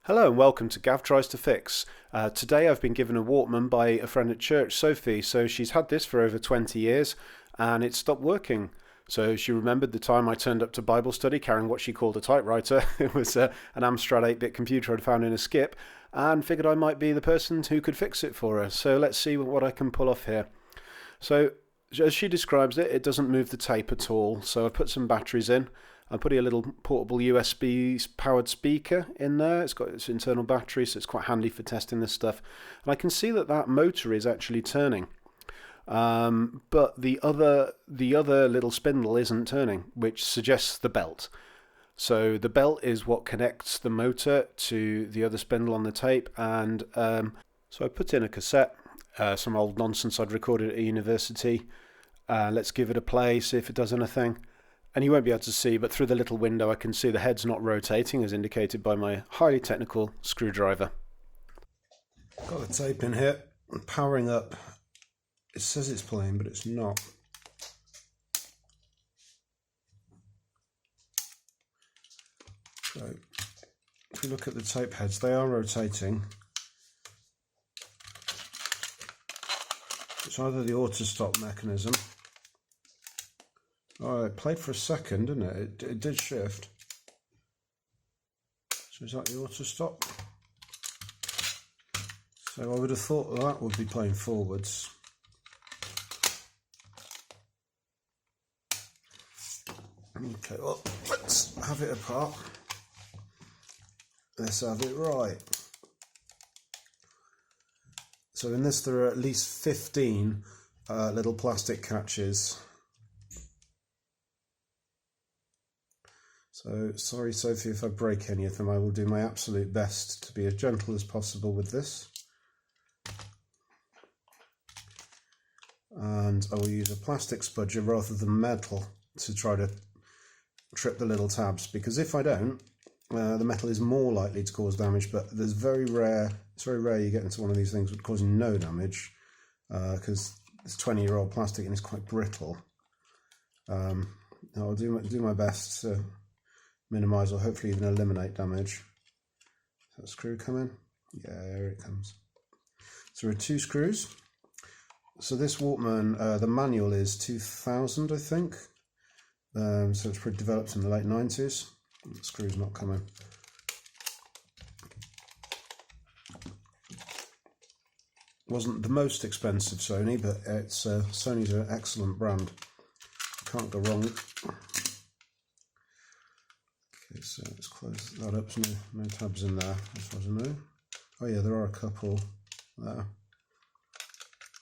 Hello and welcome to Gav Tries to Fix. Today I've been given a Walkman by a friend at church, Sophie. So she's had this for over 20 years and it stopped working. So she remembered the time I turned up to Bible study carrying what she called a typewriter. It was an Amstrad 8-bit computer I'd found in a skip, and figured I might be the person who could fix it for her. So let's see what I can pull off here. So as she describes it, it doesn't move the tape at all. So I've put some batteries in. I'm putting a little portable USB powered speaker in there. It's got its internal battery, so it's quite handy for testing this stuff. And I can see that motor is actually turning, but the other little spindle isn't turning, which suggests the belt. So the belt is what connects the motor to the other spindle on the tape, and so I put in a cassette, some old nonsense I'd recorded at university. Let's give it a play, see if it does anything. And you won't be able to see, but through the little window I can see the head's not rotating as indicated by my highly technical screwdriver. Got the tape in here, powering up. It says it's playing, but it's not. So if you look at the tape heads, they are rotating. It's either the auto stop mechanism. Oh, it played for a second, didn't it? It did shift. So is that the auto stop? So I would have thought that would be playing forwards. Okay, well, let's have it apart. Let's have it right. So in this there are at least 15 little plastic catches. So sorry Sophie if I break any of them. I will do my absolute best to be as gentle as possible with this. And I will use a plastic spudger rather than metal to try to trip the little tabs, because if I don't, the metal is more likely to cause damage, but it's very rare you get into one of these things with causing no damage, because it's 20-year-old plastic and it's quite brittle. I'll do my best to minimise or hopefully even eliminate damage. Does that screw come in? Yeah, there it comes. So there are 2 screws. So this Walkman, the manual is 2000, I think. So it's pretty developed in the late 90s. The screw's not coming. Wasn't the most expensive Sony, but it's Sony's an excellent brand. Can't go wrong. Okay, so let's close that up. So no tabs in there as far as I know. Oh yeah, there are a couple there.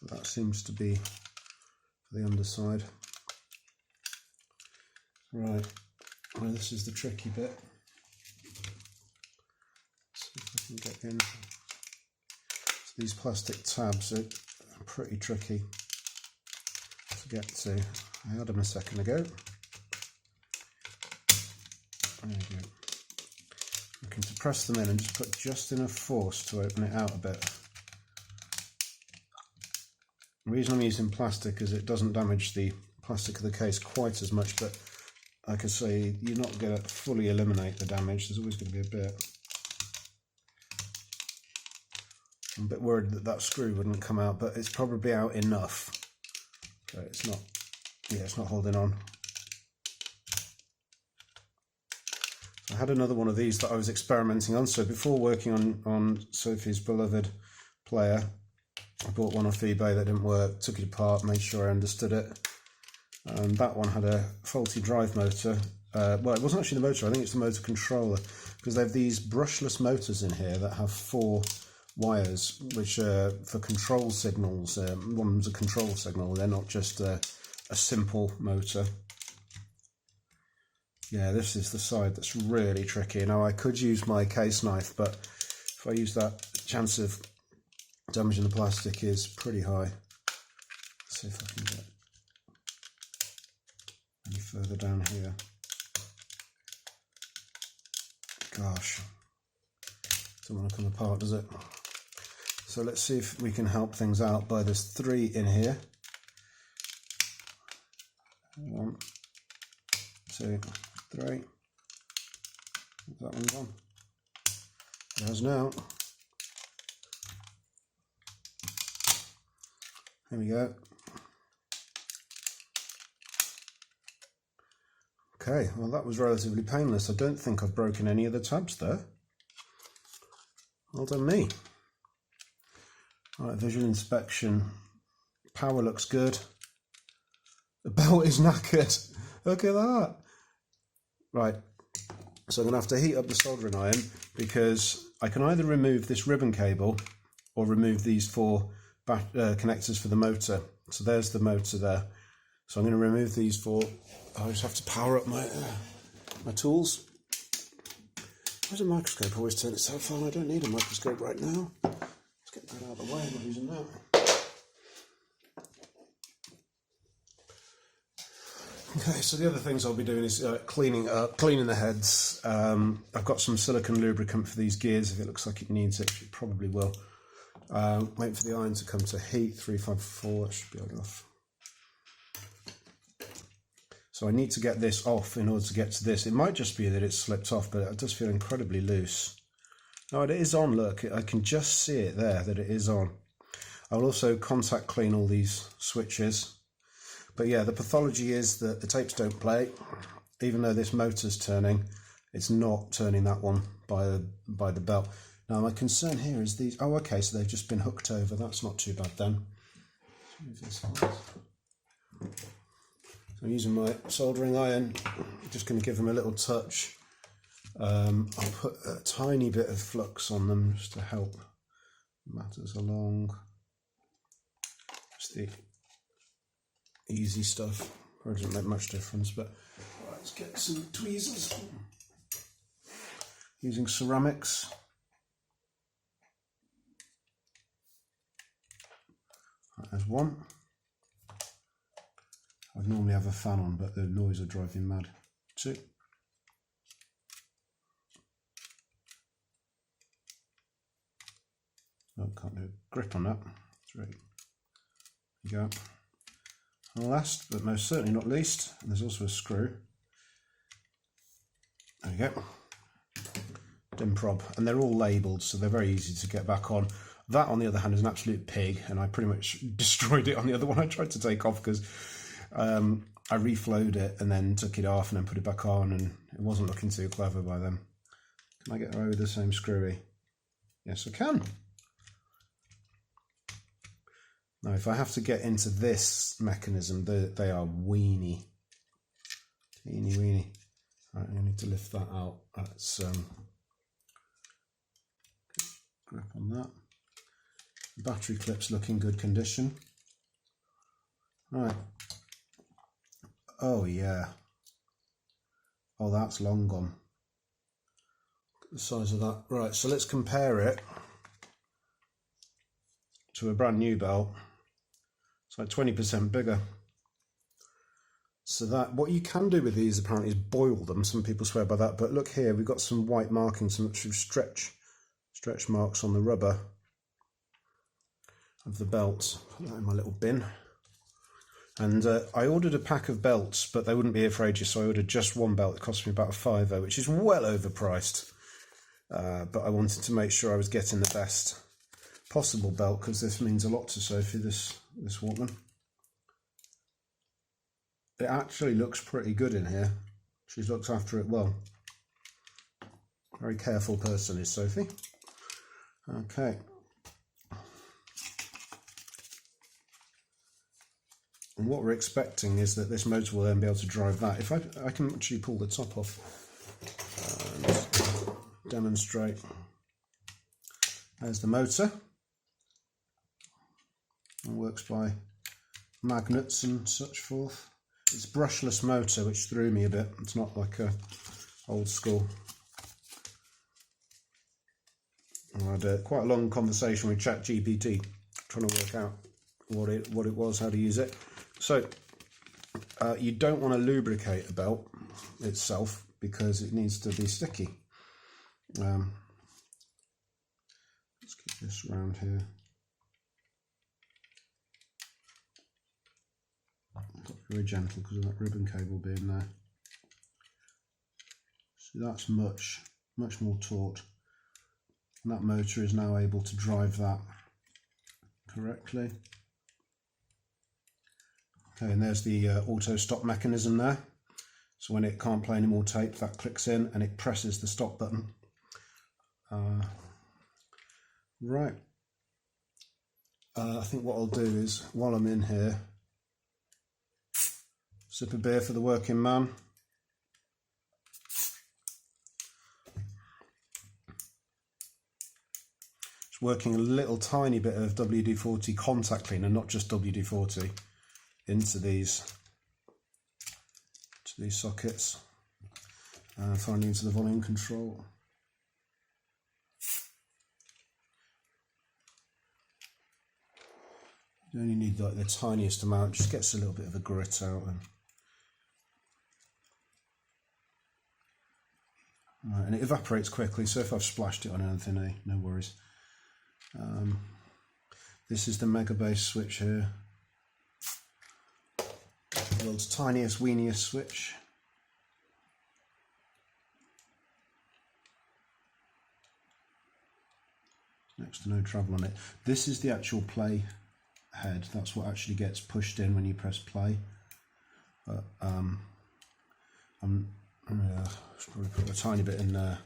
That seems to be for the underside. Right, well, this is the tricky bit. Let's see if I can get in. So these plastic tabs are pretty tricky to get to. I had them a second ago. There you go. Looking to press them in and just put just enough force to open it out a bit. The reason I'm using plastic is it doesn't damage the plastic of the case quite as much, but like I say, you're not going to fully eliminate the damage. There's always going to be a bit. I'm a bit worried that screw wouldn't come out, but it's probably out enough. Okay, it's not. Yeah, it's not holding on. I had another one of these that I was experimenting on. So before working on Sophie's beloved player, I bought one off eBay that didn't work, took it apart, made sure I understood it. And that one had a faulty drive motor. Well, it wasn't actually the motor, I think it's the motor controller, because they have these brushless motors in here that have 4 wires, which are for control signals. One of them's a control signal, they're not just a simple motor. Yeah, this is the side that's really tricky. Now I could use my case knife, but if I use that, the chance of damaging the plastic is pretty high. Let's see if I can get any further down here. Gosh, doesn't want to come apart, does it? So let's see if we can help things out by there's 3 in here. 1, 2, 3. Is that one gone? It has now. Here we go. Okay, well that was relatively painless. I don't think I've broken any of the tabs there. Well done me. Alright, visual inspection. Power looks good. The belt is knackered. Look at that. Right, so I'm going to have to heat up the soldering iron because I can either remove this ribbon cable or remove these four connectors for the motor. So there's the motor there. So I'm going to remove these four. I just have to power up my tools. Why does a microscope always turn itself on? I don't need a microscope right now. Let's get that out of the way. I'm not using that. Okay, so the other things I'll be doing is cleaning the heads. I've got some silicone lubricant for these gears if it looks like it needs it, which it probably will. Waiting for the iron to come to heat, 354, that should be enough. So I need to get this off in order to get to this. It might just be that it's slipped off, but it does feel incredibly loose. No, it is on, look, I can just see it there, that it is on. I'll also contact clean all these switches. But yeah, the pathology is that the tapes don't play. Even though this motor's turning, it's not turning that one by the belt. Now my concern here is these, oh okay, so they've just been hooked over, that's not too bad then. So I'm using my soldering iron, just going to give them a little touch. I'll put a tiny bit of flux on them just to help matters along. Just the easy stuff, probably doesn't make much difference, but right, let's get some tweezers. Using ceramics. Right, there's one. I'd normally have a fan on, but the noise would drive me mad. Two. Oh, can't do a grip on that. Three. There you go. And last, but most certainly not least, and there's also a screw. There you go. Dim prob. And they're all labelled, so they're very easy to get back on. That, on the other hand, is an absolute pig, and I pretty much destroyed it on the other one I tried to take off because I reflowed it and then took it off and then put it back on, and it wasn't looking too clever by then. Can I get away with the same screwy? Yes, I can. Now, if I have to get into this mechanism, they are weeny. Teeny weeny. Right, I need to lift that out. That's grip on that. Battery clips look in good condition. Right. Oh yeah. Oh, that's long gone. The size of that. Right, so let's compare it to a brand new belt. It's like 20% bigger. So that, what you can do with these apparently is boil them. Some people swear by that, but look here, we've got some white markings, some stretch marks on the rubber of the belt. Put that in my little bin. And I ordered a pack of belts, but they wouldn't be here for ages, so I ordered just one belt. It cost me about £5, which is well overpriced. But I wanted to make sure I was getting the best possible belt, because this means a lot to Sophie, this Walkman. It actually looks pretty good in here. She's looked after it well. Very careful person is Sophie. Okay. And what we're expecting is that this motor will then be able to drive that. If I can actually pull the top off and demonstrate. There's the motor. It works by magnets and such forth. It's brushless motor, which threw me a bit. It's not like a old school. I had quite a long conversation with ChatGPT trying to work out what it was, how to use it. So you don't want to lubricate a belt itself because it needs to be sticky. Let's keep this round here. Very gentle because of that ribbon cable being there. So that's much more taut. And that motor is now able to drive that correctly. Okay, and there's the auto stop mechanism there. So when it can't play any more tape, that clicks in and it presses the stop button. Right. I think what I'll do is, while I'm in here, sip a beer for the working man. Just working a little tiny bit of WD-40 contact cleaner, not just WD-40, into these sockets, and finally into the volume control. You only need like the tiniest amount, just gets a little bit of a grit out. And it evaporates quickly, so if I've splashed it on anything, no worries. This is the Mega Base switch here. The world's tiniest, weeniest switch. Next to no travel on it. This is the actual play head. That's what actually gets pushed in when you press play. But I'm should probably put a tiny bit in there.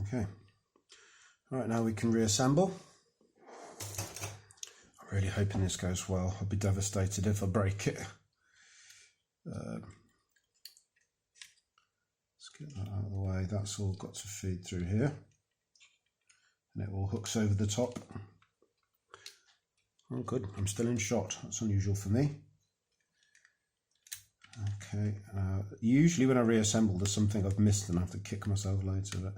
Okay. Right, now we can reassemble. I'm really hoping this goes well. I'll be devastated if I break it. Let's get that out of the way. That's all got to feed through here. And it all hooks over the top. Oh good, I'm still in shot. That's unusual for me. Okay, usually when I reassemble there's something I've missed and I have to kick myself later. But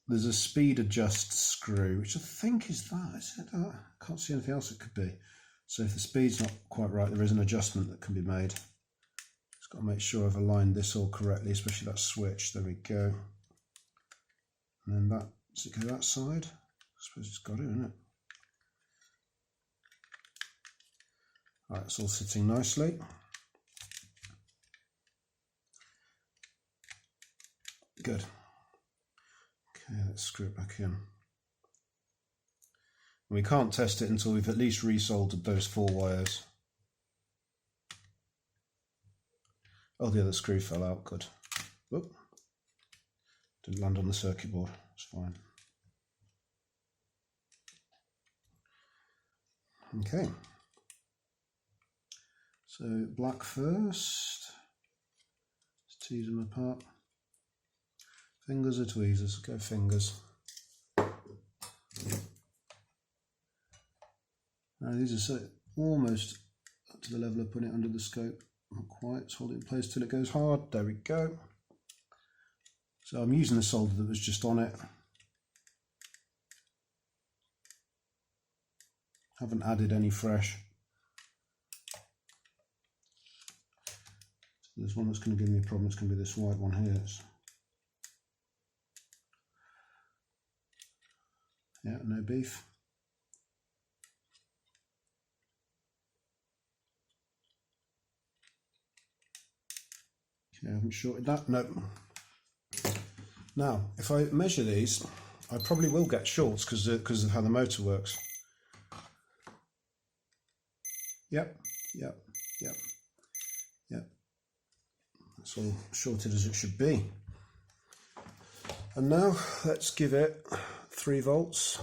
there's a speed adjust screw, which I think is that. Is it that? I can't see anything else it could be. So if the speed's not quite right, there is an adjustment that can be made. Just got to make sure I've aligned this all correctly, especially that switch. There we go. And then that, does it go that side? I suppose it's got it, isn't it? Right, it's all sitting nicely. Good. Okay, let's screw it back in. We can't test it until we've at least resoldered those 4 wires. Oh, the other screw fell out, good. Whoop. Didn't land on the circuit board, it's fine. Okay. So black first. Let's tease them apart. Fingers or tweezers? Go fingers. Now these are so almost up to the level of putting it under the scope. Not quite. Let's hold it in place till it goes hard. There we go. So I'm using the solder that was just on it. Haven't added any fresh. So there's one that's going to give me a problem. It's going to be this white one here. Yeah, no beef. Okay, I haven't shorted that. No. Now, if I measure these, I probably will get shorts because of how the motor works. Yep. That's all shorted as it should be. And now let's give it 3 volts.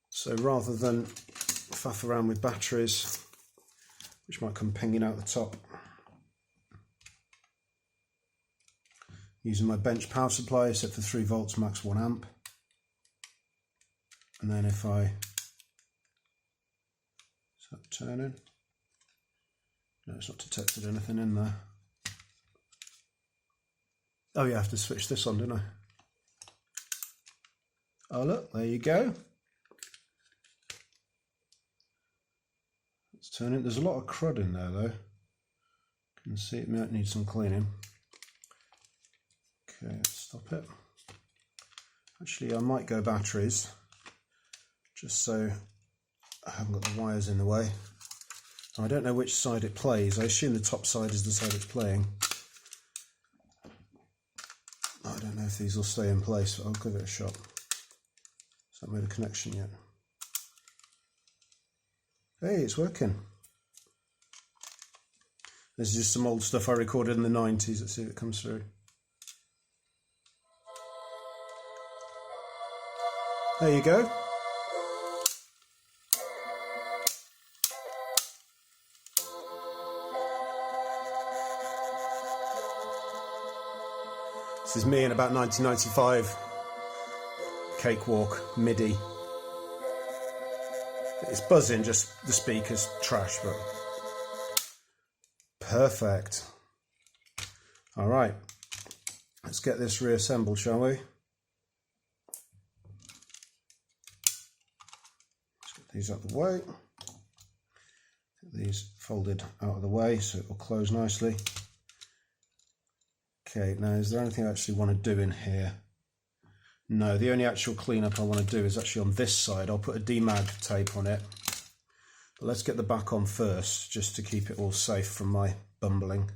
So rather than faff around with batteries, which might come pinging out the top, using my bench power supply set for 3 volts, max 1 amp. And then if I, is that turning? No, it's not detected anything in there. Oh yeah, I have to switch this on, don't I? Oh look, there you go. Let's turn it. There's a lot of crud in there though. You can see it might need some cleaning. Okay, let's stop it. Actually, I might go batteries, just so I haven't got the wires in the way. I don't know which side it plays. I assume the top side is the side it's playing. I don't know if these will stay in place, but I'll give it a shot. Has that made a connection yet? Hey, it's working. This is just some old stuff I recorded in the 90s. Let's see if it comes through. There you go. This is me in about 1995. Cakewalk, MIDI. It's buzzing, just the speaker's trash, but perfect. All right, let's get this reassembled, shall we? Let's get these out of the way. Get these folded out of the way so it will close nicely. Okay, now is there anything I actually want to do in here? No, the only actual cleanup I want to do is actually on this side. I'll put a demag tape on it. But let's get the back on first, just to keep it all safe from my bumbling.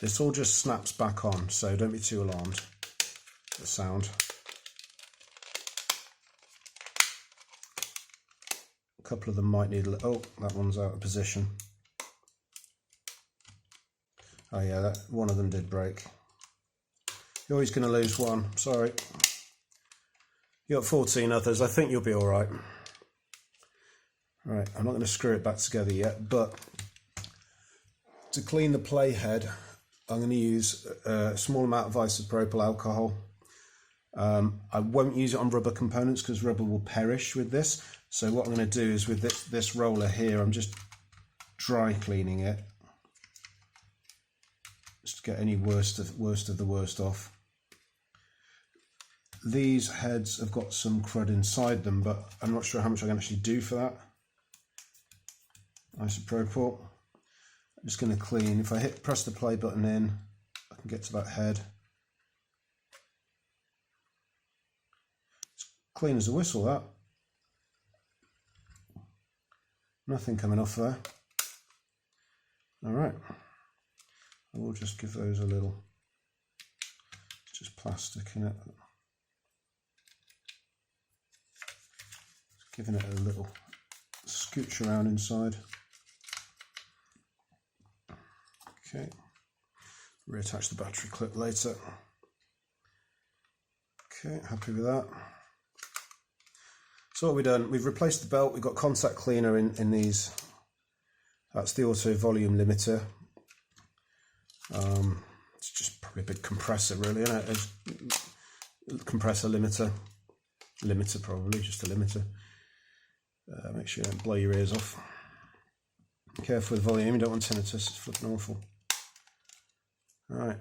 This all just snaps back on, so don't be too alarmed at the sound. A couple of them might need a little... Oh, that one's out of position. Oh yeah, that one of them did break. You're always going to lose one, sorry. You got 14 others, I think you'll be alright. Right, I'm not going to screw it back together yet, but to clean the playhead, I'm going to use a small amount of isopropyl alcohol. I won't use it on rubber components because rubber will perish with this. So what I'm going to do is with this roller here, I'm just dry cleaning it. Just to get any worst of the worst off. These heads have got some crud inside them, but I'm not sure how much I can actually do for that. Isopropyl. I'm just going to clean. If I press the play button in, I can get to that head. It's clean as a whistle, that. Nothing coming off there. All right. I will just give those a little, it's just plastic in it. Just giving it a little scooch around inside. Okay, reattach the battery clip later. Okay, happy with that. So what we've done, we've replaced the belt, we've got contact cleaner in these. That's the auto volume limiter. It's just probably a big compressor really, isn't it? It's compressor limiter probably, just a limiter. Make sure you don't blow your ears off. Careful with volume, you don't want tinnitus, it's flipping awful. Alright.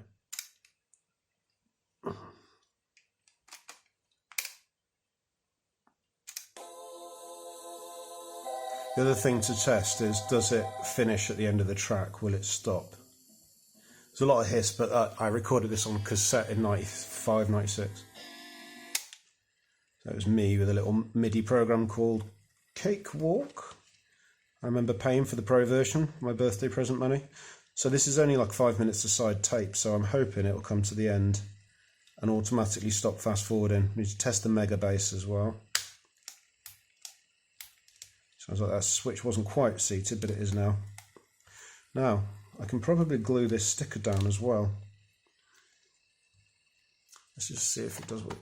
The other thing to test is, does it finish at the end of the track? Will it stop? There's a lot of hiss, but I recorded this on cassette in 95, 96. So it was me with a little MIDI program called Cakewalk. I remember paying for the pro version, my birthday present money. So this is only like 5 minutes of side tape, so I'm hoping it will come to the end and automatically stop fast forwarding. We need to test the mega bass as well. Sounds like that switch wasn't quite seated, but it is now. Now, I can probably glue this sticker down as well. Let's just see if it does work.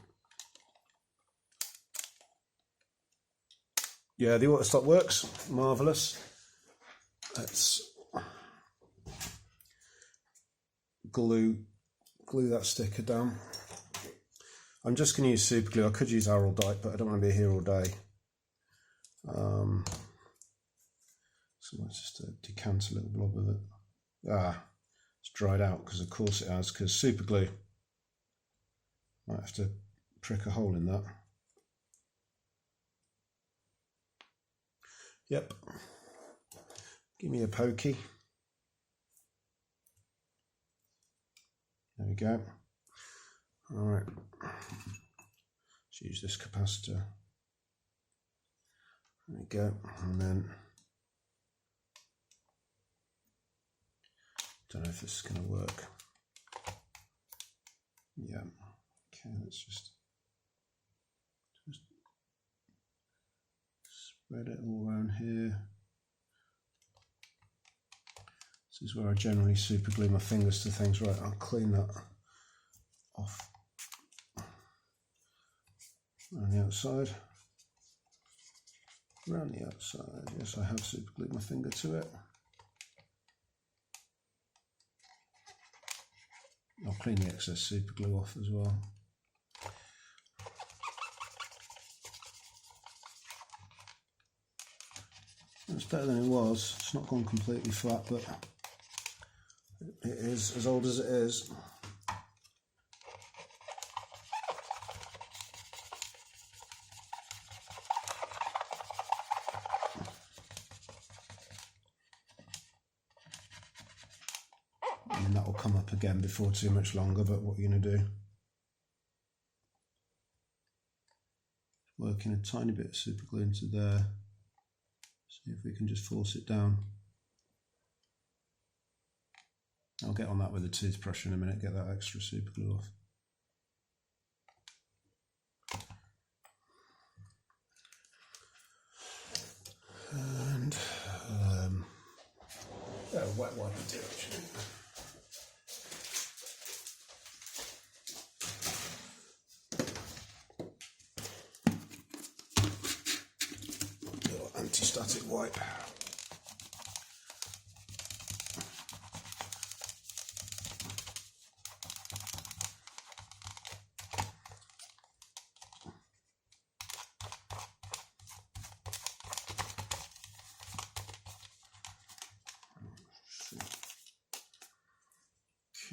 Yeah, the auto stop works. Marvellous. Let's glue that sticker down. I'm just going to use super glue. I could use Araldite, but I don't want to be here all day. So let's just decant a little blob of it. It's dried out because of course it has, because super glue. Might have to prick a hole in that. Yep. Give me a pokey. There we go. Alright. Let's use this capacitor. There we go, and then don't know if this is going to work. Yeah, okay, let's just spread it all around here. This is where I generally super glue my fingers to things. Right, I'll clean that off around the outside. Around the outside, yes, I have super glued my finger to it. I'll clean the excess super glue off as well. It's better than it was. It's not gone completely flat, but it is as old as it is. And that will come up again before too much longer, but what are you going to do? Working a tiny bit of super glue into there. See if we can just force it down. I'll get on that with a toothbrush in a minute, get that extra super glue off. And wet wipe would do actually. Little anti-static wipe.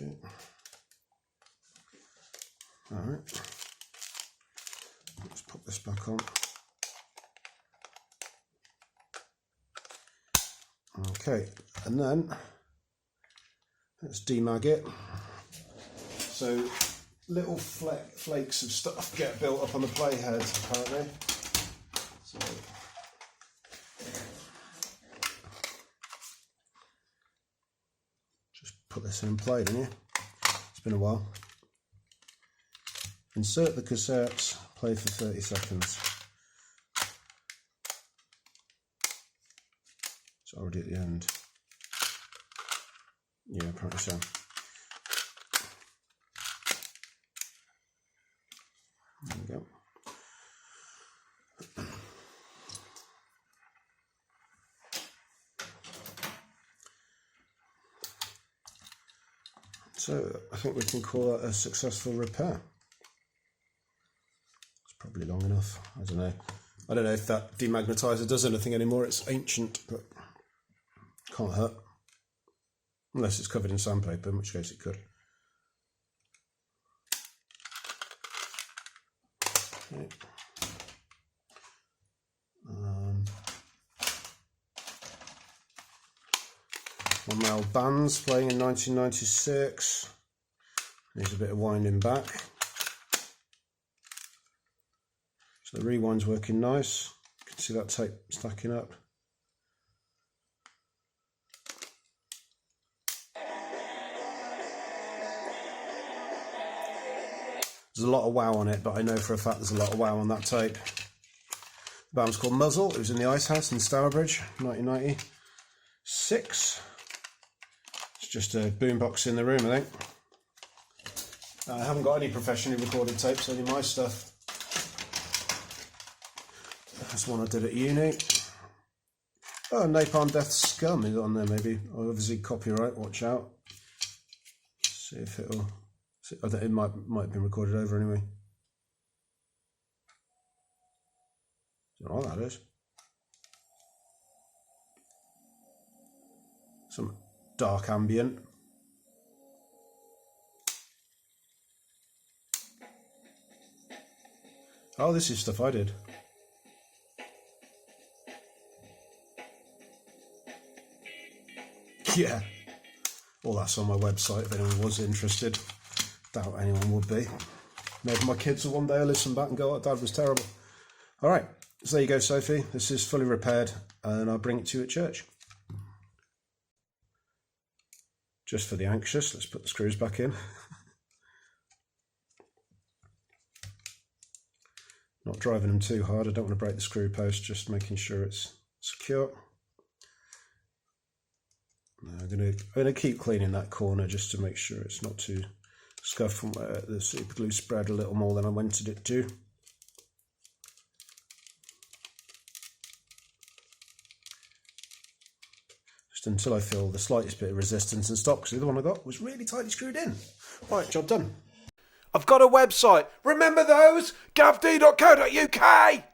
Okay. All right. Let's pop this back on. Okay, and then let's demag it. So little flakes of stuff get built up on the playhead apparently. So just put this in play, don't you? It's been a while. Insert the cassettes, play for 30 seconds. It's already at the end. Yeah, apparently so. There we go. So I think we can call that a successful repair. It's probably long enough. I don't know. I don't know if that demagnetizer does anything anymore. It's ancient, but can't hurt. Unless it's covered in sandpaper, in which case it could. Okay. 1mm bands playing in 1996. Needs a bit of winding back. So the rewind's working nice. You can see that tape stacking up. There's a lot of wow on it, but I know for a fact there's a lot of wow on that tape. The band's called Muzzle. It was in the Ice House in Stourbridge, 1996. It's just a boombox in the room, I think. I haven't got any professionally recorded tapes, only my stuff. That's one I did at uni. Oh, Napalm Death Scum is on there maybe. Obviously copyright, watch out. See if it'll... I think it might have been recorded over anyway. Don't know what that is. Some dark ambient. Oh, this is stuff I did. Yeah. All that's on my website if anyone was interested. Doubt anyone would be. Maybe my kids will one day listen back and go, oh, Dad was terrible. Alright, So there you go, Sophie. This is fully repaired and I'll bring it to you at church. Just for the anxious, let's put the screws back in. Not driving them too hard. I don't want to break the screw post, just making sure it's secure. I'm going to keep cleaning that corner just to make sure it's not too scuffed from where the super glue spread a little more than I wanted it to. Just until I feel the slightest bit of resistance and stop, because the other one I got was really tightly screwed in. Right, job done. I've got a website. Remember those? gavd.co.uk.